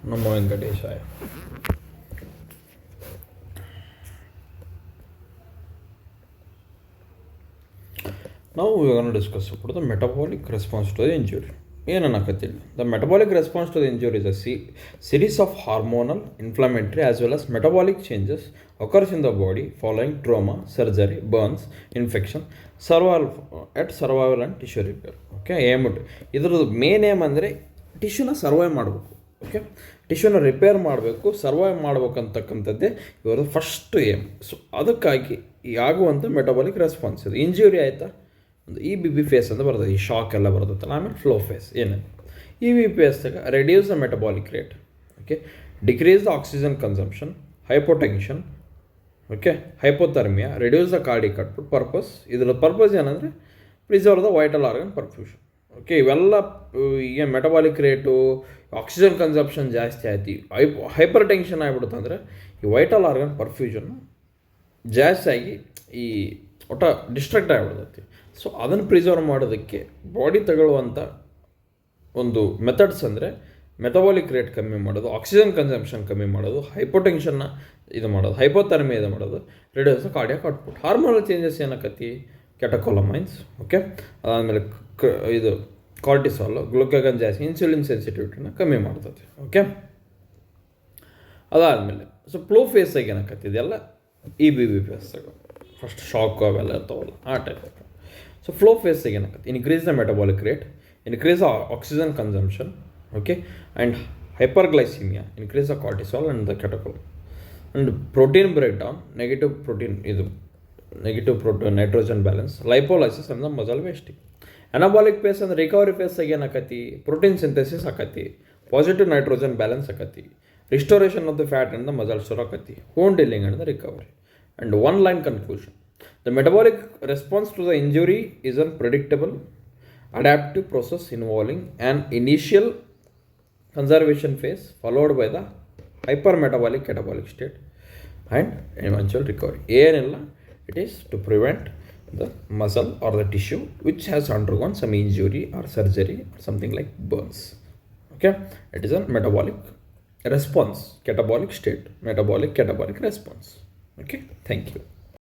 Namo Venkateshaya. Now we are going to discuss about the metabolic response to the injury. The metabolic response to the injury is a series of hormonal, inflammatory as well as metabolic changes occurs in the body following trauma, surgery, burns, infection, survival and tissue repair. Okay, ಇದರದ್ದು main aim ಅಂದರೆ ಟಿಶ್ಯೂನ survive ಮಾಡಬೇಕು. Okay, ಟಿಶ್ಯೂನ repair ಮಾಡಬೇಕು, survive ಮಾಡ್ಬೇಕಂತಕ್ಕಂಥದ್ದೇ ಇವರ first aim. So ಅದಕ್ಕಾಗಿ ಆಗುವಂಥ metabolic response ಇದು. Injury ಆಯಿತಾ, ಒಂದು ಬಿ ಫೇಸ್ ಅಂತ ಬರ್ತದೆ, ಈ ಶಾಕ್ ಎಲ್ಲ ಬರ್ತದಲ್ಲ. ಆಮೇಲೆ ಫ್ಲೋ ಫೇಸ್ ಏನೇನು ಬಿ ಫೇಸ್ದಾಗ reduce the metabolic rate, okay, decrease the oxygen consumption, hypotension, okay, hypothermia, reduce the cardiac output. Purpose ಇದರ ಪರ್ಪಸ್ ಏನಂದರೆ preserve the vital organ perfusion. Okay, ಇವೆಲ್ಲ ಈಗ ಮೆಟಬಾಲಿಕ್ ರೇಟು, ಆಕ್ಸಿಜನ್ ಕನ್ಸಂಪ್ಷನ್ ಜಾಸ್ತಿ ಆಯ್ತು, hyper tension ಆಗಿಬಿಡುತ್ತೆ ಅಂದರೆ ಈ ವೈಟಲ್ ಆರ್ಗನ್ ಪರ್ಫ್ಯೂಷನ್ನು ಜಾಸ್ತಿ ಆಗಿ ಈ ಒಟ್ಟ ಡಿಸ್ಟ್ರಾಕ್ಟ್ ಆಗಿಬಿಡ್ತೈತಿ. ಸೊ ಅದನ್ನು ಪ್ರಿಸರ್ವ್ ಮಾಡೋದಕ್ಕೆ ಬಾಡಿ ತಗೊಳ್ಳುವಂಥ ಒಂದು ಮೆಥಡ್ಸ್ ಅಂದರೆ ಮೆಟಬಾಲಿಕ್ ರೇಟ್ ಕಮ್ಮಿ ಮಾಡೋದು, ಆಕ್ಸಿಜನ್ ಕನ್ಸಂಪ್ಷನ್ ಕಮ್ಮಿ ಮಾಡೋದು, ಹೈಪೋಟೆನ್ಷನ್ನ ಇದು ಮಾಡೋದು, ಹೈಪೋಥರ್ಮಿ ಇದು ಮಾಡೋದು, reduce the cardiac output. Hormonal changes ಏನಕ್ಕತಿ, ಕೆಟಕೋಲಮೈನ್ಸ್, ಓಕೆ, ಅದಾದಮೇಲೆ ಇದು ಕಾರ್ಟಿಸಾಲ್, ಗ್ಲುಕಾಗನ್ ಜಾಸ್ತಿ, ಇನ್ಸುಲಿನ್ ಸೆನ್ಸಿಟಿವಿಟಿನ ಕಮ್ಮಿ ಮಾಡ್ತದೆ. ಓಕೆ, ಅದಾದಮೇಲೆ ಸೊ ಫ್ಲೋ ಫೇಸಾಗಿ ಏನಾಕತ್ತಿದೆಲ್ಲ ಬಿ ಫೇಸಾಗ ಫಸ್ಟ್ ಶಾಕು ಅವೆಲ್ಲ ಇರ್ತಾವಲ್ಲ ಆ ಟೈಪ್. ಸೊ ಫ್ಲೋ ಫೇಸಾಗಿ ಏನಾಕತ್ತೆ, increase the metabolic rate, increase the oxygen consumption, okay, and hyperglycaemia, increase the cortisol and the catechol, and protein break down, negative protein nitrogen balance, lipolysis and the muscle wasting. Anabolic phase ಅಂದರೆ recovery ಫೇಸಾಗಿ ಏನಾಕತಿ, protein synthesis ಆಕತಿ, positive nitrogen balance ಆಕತಿ, restoration of the fat and the muscle store ಆಕತಿ, wound healing and the recovery. And one line conclusion: the metabolic response to the injury is a predictable, adaptive process involving an initial conservation phase followed by the hypermetabolic catabolic state and eventual recovery. ಏನಿಲ್ಲ, it is to prevent the muscle or the tissue which has undergone some injury or surgery or something like burns. Okay, it is a metabolic response, catabolic state, metabolic catabolic response. Okay, thank you.